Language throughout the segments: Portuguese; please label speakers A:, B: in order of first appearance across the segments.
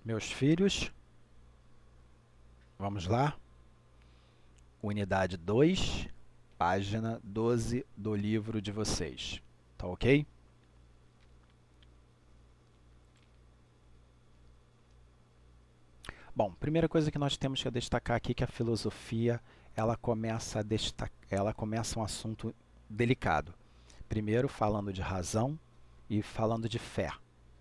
A: Meus filhos, vamos lá. Unidade 2, página 12 do livro de vocês. Tá ok? Bom, primeira coisa que nós temos que destacar aqui é que a filosofia ela começa um assunto delicado. Primeiro falando de razão e falando de fé,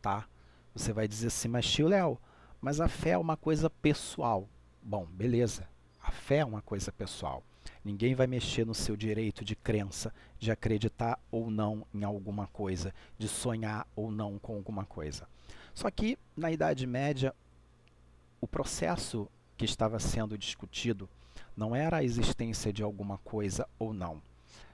A: tá? Você vai dizer assim, mas tio Léo, mas a fé é uma coisa pessoal. Bom, beleza. A fé é uma coisa pessoal. Ninguém vai mexer no seu direito de crença, de acreditar ou não em alguma coisa, de sonhar ou não com alguma coisa. Só que na Idade Média, o processo que estava sendo discutido não era a existência de alguma coisa ou não.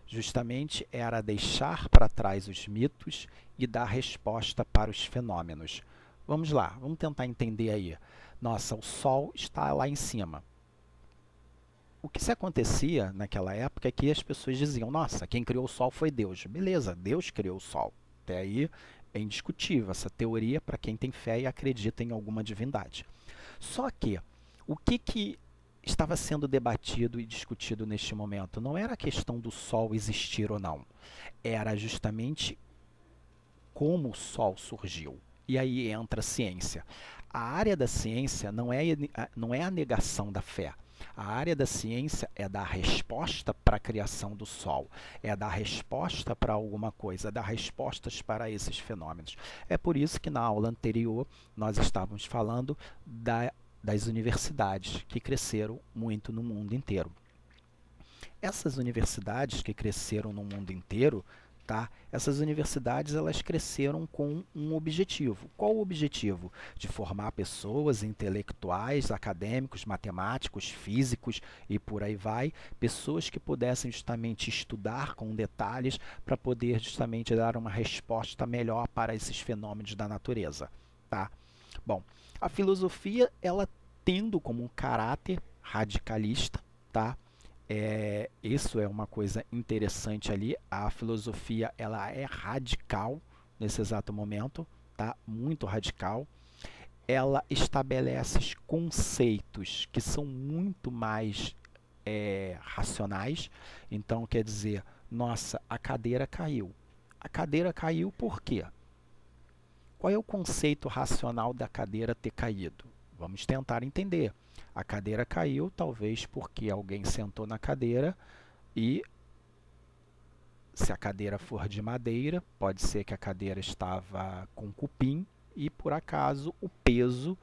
A: Justamente era deixar para trás os mitos e dar resposta para os fenômenos. Vamos lá, vamos tentar entender aí. Nossa, o Sol está lá em cima. O que se acontecia naquela época é que as pessoas diziam, nossa, quem criou o Sol foi Deus. Beleza, Deus criou o Sol. Até aí é indiscutível essa teoria para quem tem fé e acredita em alguma divindade. Só que o que estava sendo debatido e discutido neste momento não era a questão do Sol existir ou não, era justamente como o Sol surgiu. E aí entra a ciência. A área da ciência não é a negação da fé. A área da ciência é dar resposta para a criação do Sol, é dar resposta para alguma coisa, dar respostas para esses fenômenos. É por isso que na aula anterior nós estávamos falando das universidades que cresceram muito no mundo inteiro. Essas universidades que cresceram no mundo inteiro, tá? Essas universidades elas cresceram com um objetivo. Qual o objetivo? De formar pessoas intelectuais, acadêmicos, matemáticos, físicos e por aí vai, pessoas que pudessem justamente estudar com detalhes para poder justamente dar uma resposta melhor para esses fenômenos da natureza, tá? Bom, a filosofia ela tendo como um caráter radicalista, tá? Isso é uma coisa interessante ali. A filosofia ela é radical nesse exato momento, tá? Muito radical. Ela estabelece conceitos que são muito mais racionais. Então, quer dizer, nossa, a cadeira caiu. A cadeira caiu por quê? Qual é o conceito racional da cadeira ter caído? Vamos tentar entender. A cadeira caiu, talvez porque alguém sentou na cadeira e, se a cadeira for de madeira, pode ser que a cadeira estava com cupim e, por acaso, o peso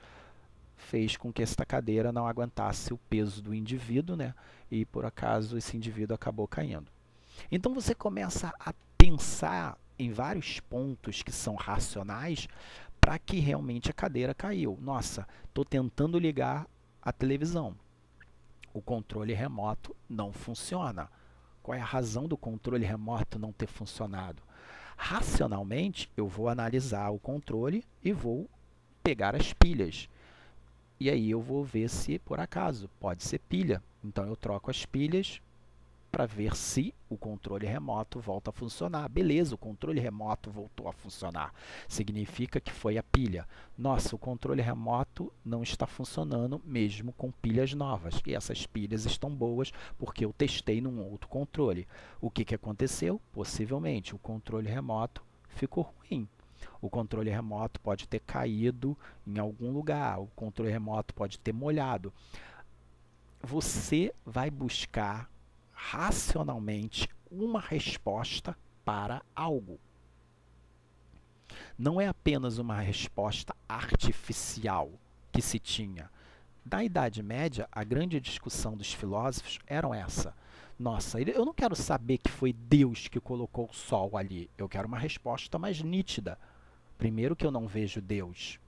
A: fez com que esta cadeira não aguentasse o peso do indivíduo, né? E, por acaso, esse indivíduo acabou caindo. Então, você começa a pensar em vários pontos que são racionais para que realmente a cadeira caiu. Nossa, estou tentando ligar a televisão. O controle remoto não funciona. Qual é a razão do controle remoto não ter funcionado? Racionalmente, eu vou analisar o controle e vou pegar as pilhas. E aí eu vou ver se, por acaso, pode ser pilha. Então eu troco as pilhas para ver se o controle remoto volta a funcionar. Beleza, o controle remoto voltou a funcionar. Significa que foi a pilha. Nossa, o controle remoto não está funcionando mesmo com pilhas novas. E essas pilhas estão boas porque eu testei num outro controle. O que aconteceu? Possivelmente o controle remoto ficou ruim. O controle remoto pode ter caído em algum lugar. O controle remoto pode ter molhado. Você vai buscar racionalmente uma resposta para algo. Não é apenas uma resposta artificial que se tinha. Na Idade Média, a grande discussão dos filósofos era essa. Nossa, eu não quero saber que foi Deus que colocou o Sol ali. Eu quero uma resposta mais nítida. Primeiro que eu não vejo Deus.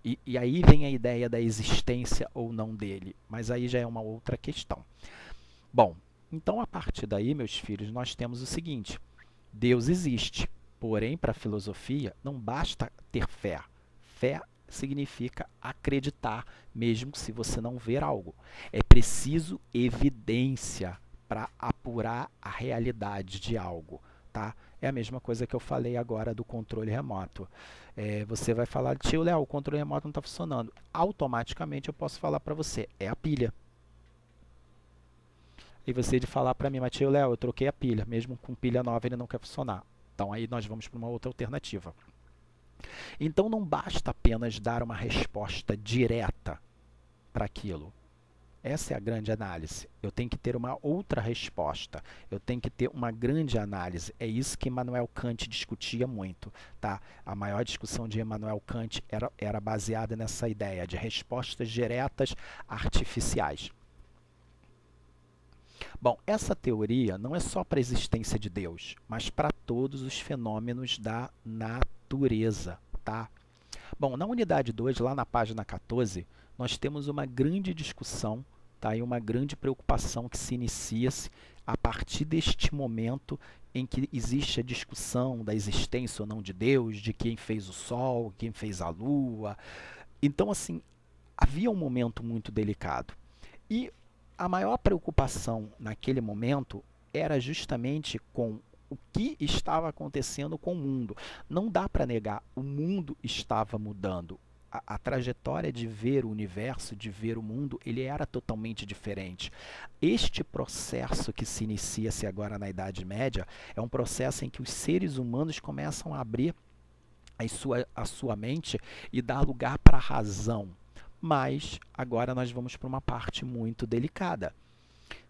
A: E aí vem a ideia da existência ou não dele. Mas aí já é uma outra questão. Bom, então a partir daí, meus filhos, nós temos o seguinte: Deus existe, porém, para a filosofia, não basta ter fé. Fé significa acreditar, mesmo se você não ver algo. É preciso evidência para apurar a realidade de algo. Tá? É a mesma coisa que eu falei agora do controle remoto. Você vai falar, tio Léo, o controle remoto não está funcionando. Automaticamente eu posso falar para você, é a pilha. E você de falar para mim, mas tio Léo, eu troquei a pilha, mesmo com pilha nova ele não quer funcionar. Então aí nós vamos para uma outra alternativa. Então não basta apenas dar uma resposta direta para aquilo. Essa é a grande análise. Eu tenho que ter uma outra resposta. Eu tenho que ter uma grande análise. É isso que Immanuel Kant discutia muito. Tá? A maior discussão de Immanuel Kant era baseada nessa ideia de respostas diretas artificiais. Bom, essa teoria não é só para a existência de Deus, mas para todos os fenômenos da natureza. Tá? Bom, na unidade 2, lá na página 14, nós temos uma grande discussão, tá? E uma grande preocupação que se inicia-se a partir deste momento em que existe a discussão da existência ou não de Deus, de quem fez o Sol, quem fez a Lua. Então, assim, havia um momento muito delicado. E a maior preocupação naquele momento era justamente com o que estava acontecendo com o mundo. Não dá para negar, o mundo estava mudando. A trajetória de ver o universo, de ver o mundo, ele era totalmente diferente. Este processo que se inicia-se agora na Idade Média é um processo em que os seres humanos começam a abrir a sua mente e dar lugar para a razão. Mas agora nós vamos para uma parte muito delicada.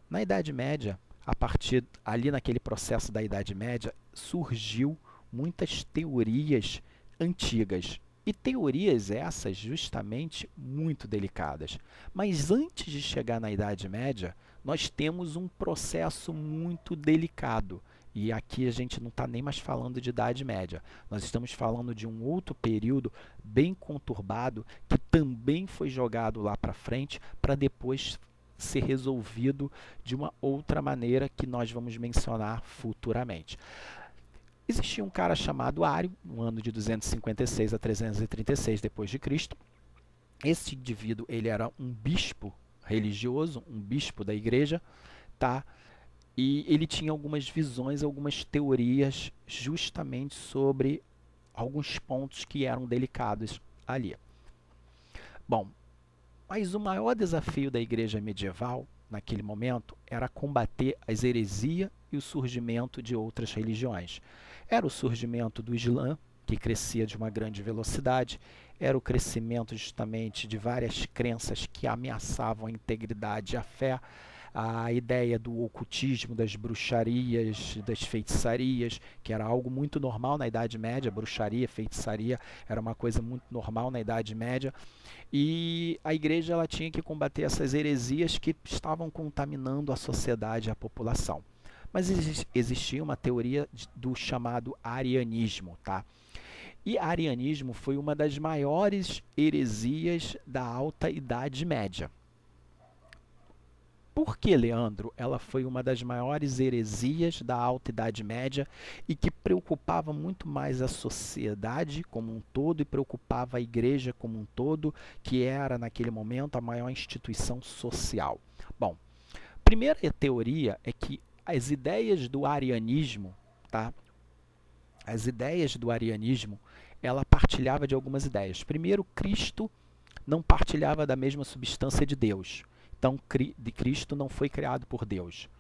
A: Na Idade Média, a partir ali naquele processo da Idade Média, surgiu muitas teorias antigas. E teorias essas justamente muito delicadas. Mas antes de chegar na Idade Média, nós temos um processo muito delicado. E aqui a gente não está nem mais falando de Idade Média. Nós estamos falando de um outro período bem conturbado que também foi jogado lá para frente para depois ser resolvido de uma outra maneira que nós vamos mencionar futuramente. Existia um cara chamado Ário, no ano de 256 a 336 depois de Cristo. Esse indivíduo, ele era um bispo religioso, um bispo da igreja, tá? E ele tinha algumas visões, algumas teorias justamente sobre alguns pontos que eram delicados ali. Bom, mas o maior desafio da igreja medieval, naquele momento, era combater as heresias e o surgimento de outras religiões. Era o surgimento do Islã, que crescia de uma grande velocidade, era o crescimento justamente de várias crenças que ameaçavam a integridade e a fé, a ideia do ocultismo, das bruxarias, das feitiçarias, que era algo muito normal na Idade Média. Bruxaria, feitiçaria era uma coisa muito normal na Idade Média. E a igreja ela tinha que combater essas heresias que estavam contaminando a sociedade e a população. Mas existia uma teoria do chamado arianismo, tá? E arianismo foi uma das maiores heresias da Alta Idade Média. Por que, Leandro, ela foi uma das maiores heresias da Alta Idade Média e que preocupava muito mais a sociedade como um todo e preocupava a igreja como um todo, que era, naquele momento, a maior instituição social? Bom, a primeira teoria é que as ideias do arianismo, tá? As ideias do arianismo, ela partilhava de algumas ideias. Primeiro, Cristo não partilhava da mesma substância de Deus. Então, Cristo não foi criado por Deus.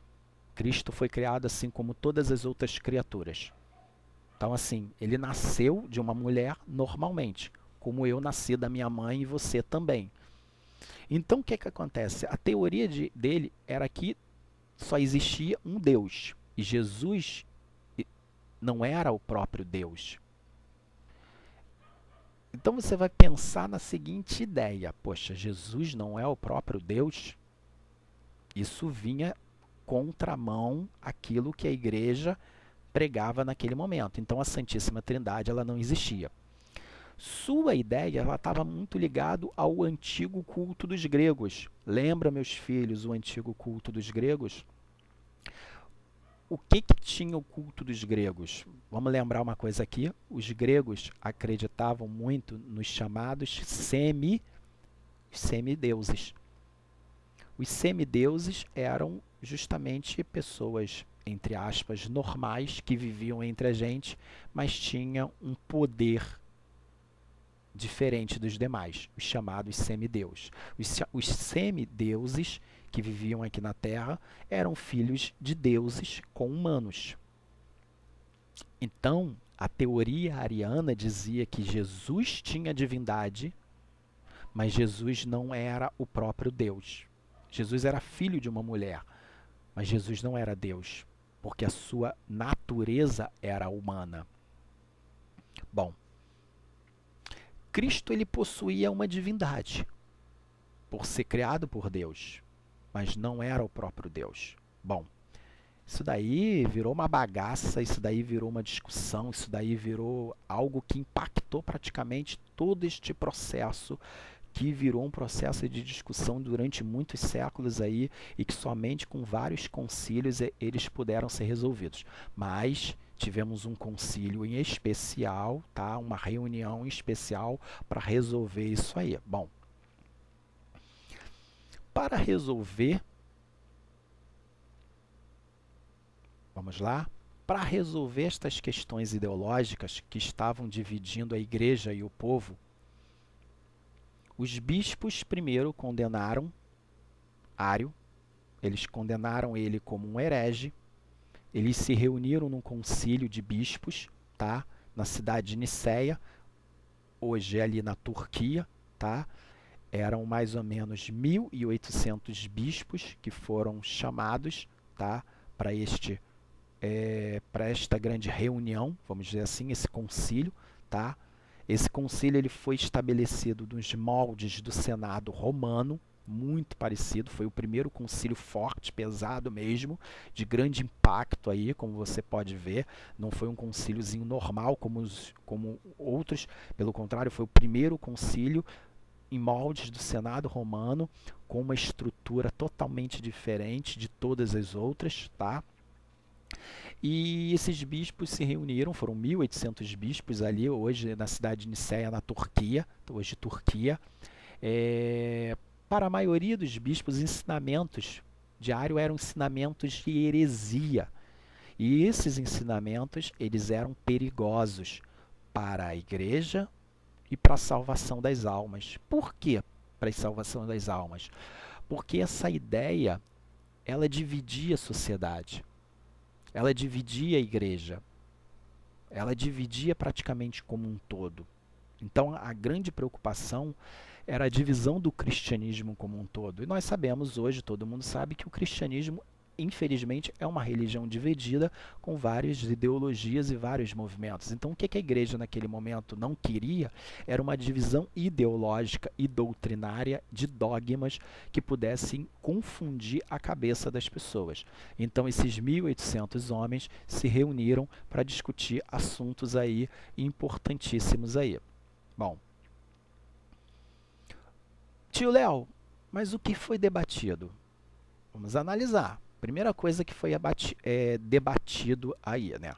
A: Cristo foi criado assim como todas as outras criaturas. Então, assim, ele nasceu de uma mulher normalmente, como eu nasci da minha mãe e você também. Então, o que acontece? A teoria dele era que só existia um Deus. E Jesus não era o próprio Deus. Então você vai pensar na seguinte ideia: poxa, Jesus não é o próprio Deus? Isso vinha contramão àquilo que a igreja pregava naquele momento. Então a Santíssima Trindade ela não existia. Sua ideia estava muito ligada ao antigo culto dos gregos. Lembra, meus filhos, o antigo culto dos gregos? O que tinha o culto dos gregos? Vamos lembrar uma coisa aqui. Os gregos acreditavam muito nos chamados semideuses. Os semideuses eram justamente pessoas, entre aspas, normais, que viviam entre a gente, mas tinham um poder diferente dos demais, os chamados semideuses. Os semideuses que viviam aqui na Terra eram filhos de deuses com humanos. Então, a teoria ariana dizia que Jesus tinha divindade, mas Jesus não era o próprio Deus. Jesus era filho de uma mulher, mas Jesus não era Deus, porque a sua natureza era humana. Bom, Cristo ele possuía uma divindade, por ser criado por Deus, mas não era o próprio Deus. Bom, isso daí virou uma bagaça, isso daí virou uma discussão, isso daí virou algo que impactou praticamente todo este processo, que virou um processo de discussão durante muitos séculos aí, e que somente com vários concílios eles puderam ser resolvidos. Mas tivemos um concílio em especial, tá? Uma reunião em especial para resolver isso aí. Bom, para resolver, vamos lá, para resolver estas questões ideológicas que estavam dividindo a igreja e o povo, os bispos primeiro condenaram Ário, eles condenaram ele como um herege, eles se reuniram num concílio de bispos, tá? Na cidade de Niceia, hoje é ali na Turquia, tá? Eram mais ou menos 1.800 bispos que foram chamados, tá? Para esta grande reunião, vamos dizer assim, esse concílio, tá? Esse concílio ele foi estabelecido nos moldes do Senado romano, muito parecido, foi o primeiro concílio forte, pesado mesmo, de grande impacto aí, como você pode ver. Não foi um concíliozinho normal como outros, pelo contrário, foi o primeiro concílio em moldes do Senado romano, com uma estrutura totalmente diferente de todas as outras, tá? E esses bispos se reuniram, foram 1.800 bispos ali, hoje na cidade de Niceia, na Turquia, hoje Turquia. Para a maioria dos bispos, os ensinamentos de Ário eram ensinamentos de heresia. E esses ensinamentos, eles eram perigosos para a igreja e para a salvação das almas. Por quê para a salvação das almas? Porque essa ideia, ela dividia a sociedade. Ela dividia a igreja, ela dividia praticamente como um todo. Então a grande preocupação era a divisão do cristianismo como um todo. E nós sabemos hoje, todo mundo sabe, que o cristianismo, infelizmente, é uma religião dividida com várias ideologias e vários movimentos. Então o que a igreja naquele momento não queria era uma divisão ideológica e doutrinária de dogmas que pudessem confundir a cabeça das pessoas. Então esses 1.800 homens se reuniram para discutir assuntos aí importantíssimos aí. Bom, tio Léo, mas o que foi debatido? Vamos analisar. Primeira coisa que foi debatido aí, né?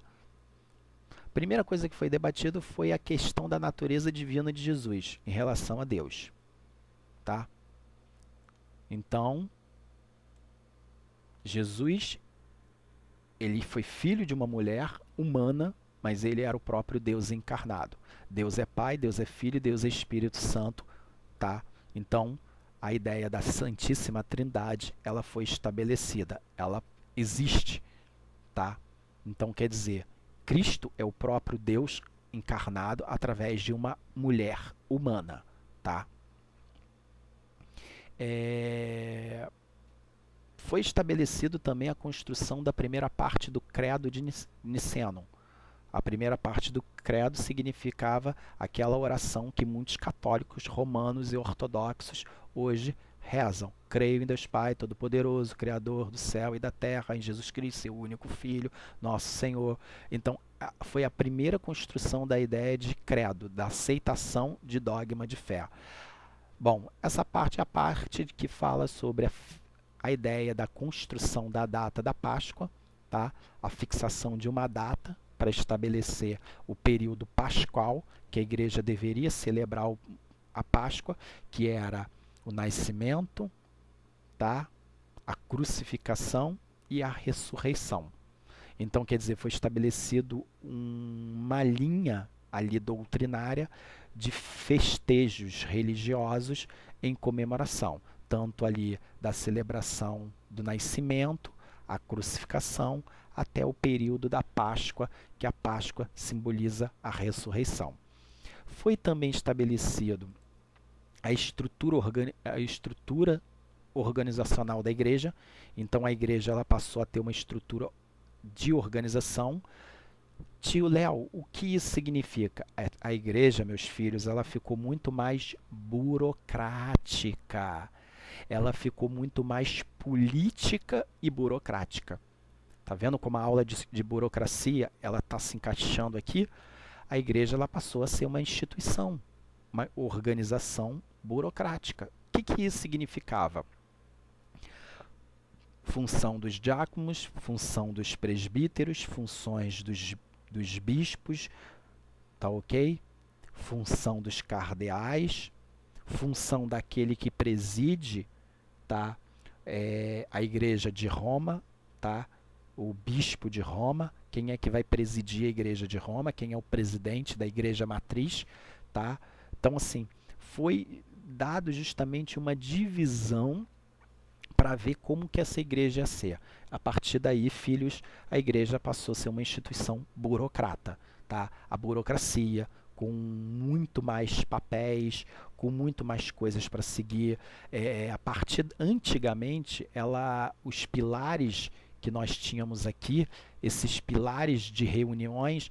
A: Primeira coisa que foi debatido foi a questão da natureza divina de Jesus em relação a Deus, tá? Então, Jesus, ele foi filho de uma mulher humana, mas ele era o próprio Deus encarnado. Deus é Pai, Deus é Filho, Deus é Espírito Santo, tá? Então, a ideia da Santíssima Trindade, ela foi estabelecida, ela existe, tá? Então, quer dizer, Cristo é o próprio Deus encarnado através de uma mulher humana, tá? Foi estabelecido também a construção da primeira parte do Credo de Niceno. A primeira parte do credo significava aquela oração que muitos católicos, romanos e ortodoxos hoje rezam. Creio em Deus Pai Todo-Poderoso, Criador do céu e da terra, em Jesus Cristo, seu único Filho, nosso Senhor. Então, foi a primeira construção da ideia de credo, da aceitação de dogma de fé. Bom, essa parte é a parte que fala sobre a ideia da construção da data da Páscoa, tá? A fixação de uma data para estabelecer o período pascual que a igreja deveria celebrar a Páscoa, que era o nascimento, tá? a crucificação e a ressurreição. Então, quer dizer, foi estabelecido uma linha ali doutrinária de festejos religiosos em comemoração, tanto ali da celebração do nascimento, a crucificação, até o período da Páscoa, que a Páscoa simboliza a ressurreição. Foi também estabelecido a estrutura organizacional da igreja. Então a igreja ela passou a ter uma estrutura de organização. Tio Léo, o que isso significa? A igreja, meus filhos, ela ficou muito mais burocrática. Ela ficou muito mais política e burocrática. Tá vendo como a aula de burocracia ela está se encaixando aqui? A igreja ela passou a ser uma instituição, uma organização burocrática. O que isso significava? Função dos diáconos, função dos presbíteros, funções dos bispos, tá ok? Função dos cardeais, função daquele que preside, tá? A igreja de Roma, tá? O bispo de Roma, quem é que vai presidir a igreja de Roma, quem é o presidente da igreja matriz, tá? Então, assim, foi dado justamente uma divisão para ver como que essa igreja ia ser. A partir daí, filhos, a igreja passou a ser uma instituição burocrata, tá? A burocracia, com muito mais papéis, com muito mais coisas para seguir. Antigamente, os pilares que nós tínhamos aqui, esses pilares de reuniões,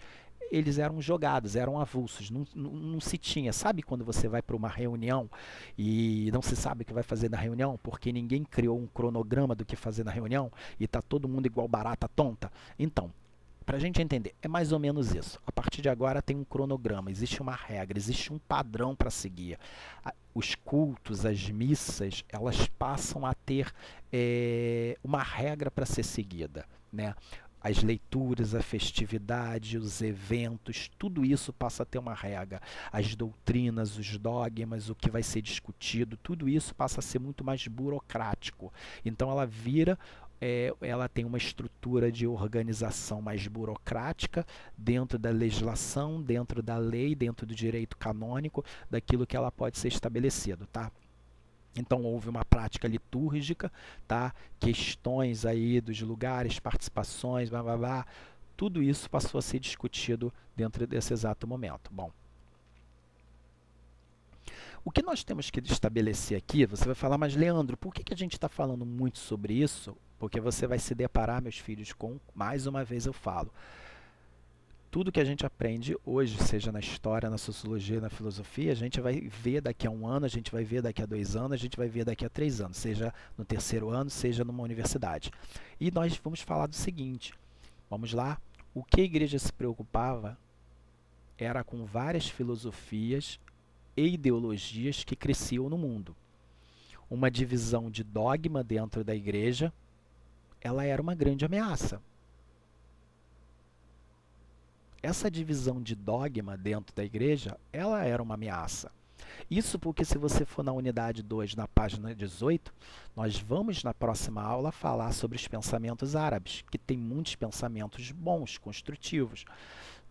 A: eles eram jogados, eram avulsos, não se tinha. Sabe quando você vai para uma reunião e não se sabe o que vai fazer na reunião, porque ninguém criou um cronograma do que fazer na reunião e está todo mundo igual barata tonta? Então, para a gente entender, é mais ou menos isso. A partir de agora tem um cronograma, existe uma regra, existe um padrão para seguir. Os cultos, as missas, elas passam a ter uma regra para ser seguida, né? As leituras, a festividade, os eventos, tudo isso passa a ter uma regra. As doutrinas, os dogmas, o que vai ser discutido, tudo isso passa a ser muito mais burocrático. Então ela tem uma estrutura de organização mais burocrática dentro da legislação, dentro da lei, dentro do direito canônico, daquilo que ela pode ser estabelecido, tá? Então houve uma prática litúrgica, tá? Questões aí dos lugares, participações, blá, blá, blá. Tudo isso passou a ser discutido dentro desse exato momento. Bom, o que nós temos que estabelecer aqui, você vai falar, mas Leandro, por que a gente está falando muito sobre isso? Porque você vai se deparar, meus filhos, com, mais uma vez eu falo, tudo que a gente aprende hoje, seja na história, na sociologia, na filosofia, a gente vai ver daqui a 1 ano, a gente vai ver daqui a 2 anos, a gente vai ver daqui a 3 anos, seja no 3º ano, seja numa universidade. E nós vamos falar do seguinte, vamos lá, o que a igreja se preocupava era com várias filosofias e ideologias que cresciam no mundo. Uma divisão de dogma dentro da igreja, ela era uma grande ameaça. Essa divisão de dogma dentro da igreja, ela era uma ameaça. Isso porque se você for na unidade 2, na página 18, nós vamos na próxima aula falar sobre os pensamentos árabes, que tem muitos pensamentos bons, construtivos.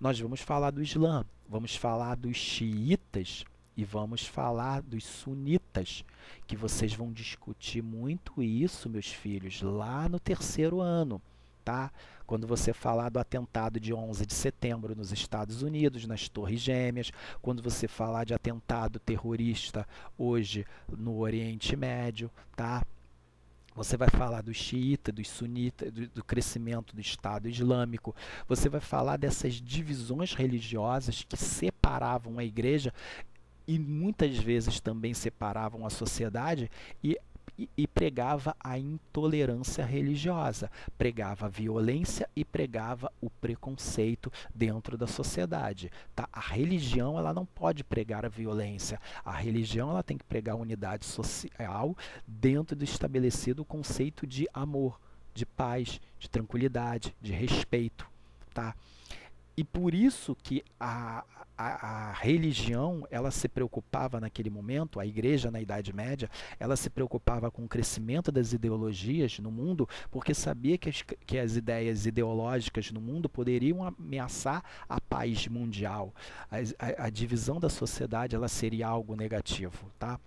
A: Nós vamos falar do Islã, vamos falar dos xiitas e vamos falar dos sunitas, que vocês vão discutir muito isso, meus filhos, lá no 3º ano. Tá? Quando você falar do atentado de 11 de setembro nos Estados Unidos, nas Torres Gêmeas, quando você falar de atentado terrorista hoje no Oriente Médio, tá? Você vai falar dos xiitas, dos sunitas, do crescimento do Estado Islâmico. Você vai falar dessas divisões religiosas que separavam a igreja e muitas vezes também separavam a sociedade e pregava a intolerância religiosa, pregava a violência e pregava o preconceito dentro da sociedade. Tá? A religião ela não pode pregar a violência, a religião ela tem que pregar a unidade social dentro do estabelecido conceito de amor, de paz, de tranquilidade, de respeito. Tá? E por isso que a religião, ela se preocupava naquele momento, a igreja na Idade Média, ela se preocupava com o crescimento das ideologias no mundo, porque sabia que as ideias ideológicas no mundo poderiam ameaçar a paz mundial. A divisão da sociedade, ela seria algo negativo, tá?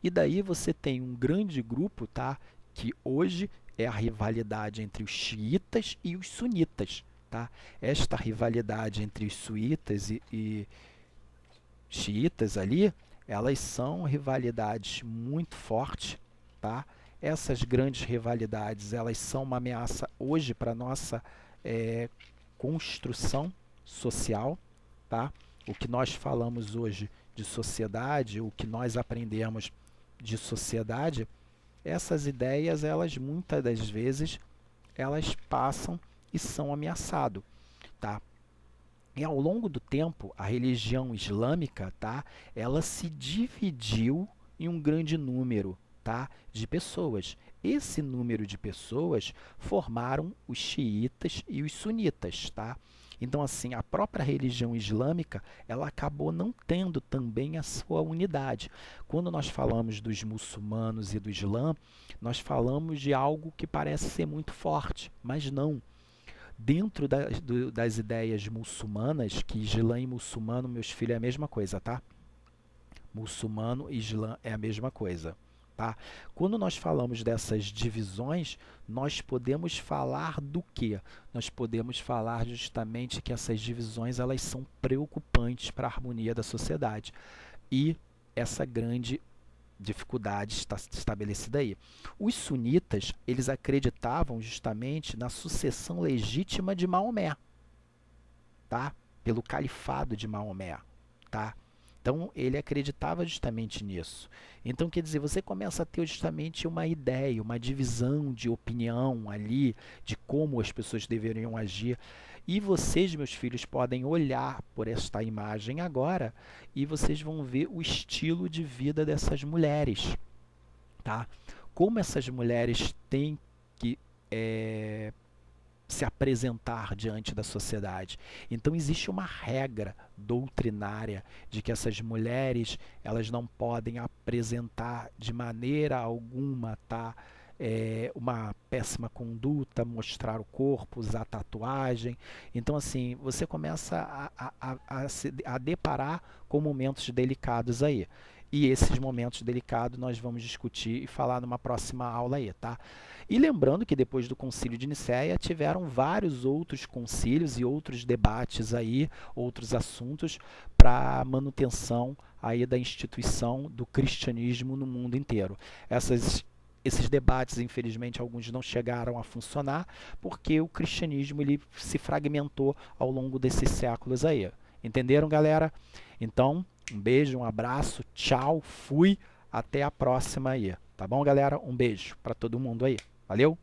A: E daí você tem um grande grupo, tá, que hoje é a rivalidade entre os xiitas e os sunitas. Tá? Esta rivalidade entre os suítas e xiitas ali, elas são rivalidades muito fortes. Tá? Essas grandes rivalidades, elas são uma ameaça hoje para a nossa construção social. Tá? O que nós falamos hoje de sociedade, o que nós aprendemos de sociedade, essas ideias, elas muitas das vezes, elas passam e são ameaçados, tá? E ao longo do tempo, a religião islâmica, tá, ela se dividiu em um grande número, tá, de pessoas. Esse número de pessoas formaram os xiitas e os sunitas, tá? Então, assim, a própria religião islâmica, ela acabou não tendo também a sua unidade. Quando nós falamos dos muçulmanos e do Islã, nós falamos de algo que parece ser muito forte, mas não. Dentro das ideias muçulmanas, que Islã e muçulmano, meus filhos, é a mesma coisa, tá? Muçulmano e Islã é a mesma coisa, tá? Quando nós falamos dessas divisões, nós podemos falar do quê? Nós podemos falar justamente que essas divisões, elas são preocupantes para a harmonia da sociedade. E essa grande dificuldade está estabelecida aí. Os sunitas, eles acreditavam justamente na sucessão legítima de Maomé, tá? Pelo califado de Maomé, tá? Então, ele acreditava justamente nisso. Então, quer dizer, você começa a ter justamente uma ideia, uma divisão de opinião ali, de como as pessoas deveriam agir. E vocês, meus filhos, podem olhar por esta imagem agora e vocês vão ver o estilo de vida dessas mulheres, tá? Como essas mulheres têm que se apresentar diante da sociedade. Então existe uma regra doutrinária de que essas mulheres, elas não podem apresentar de maneira alguma, tá? Uma péssima conduta, mostrar o corpo, usar tatuagem. Então, assim, você começa a deparar com momentos delicados aí. E esses momentos delicados nós vamos discutir e falar numa próxima aula aí, tá? E lembrando que depois do Concílio de Nicéia tiveram vários outros concílios e outros debates aí, outros assuntos para manutenção aí da instituição do cristianismo no mundo inteiro. Esses debates, infelizmente, alguns não chegaram a funcionar porque o cristianismo ele se fragmentou ao longo desses séculos aí. Entenderam, galera? Então, um beijo, um abraço, tchau, fui, até a próxima aí. Tá bom, galera? Um beijo para todo mundo aí. Valeu!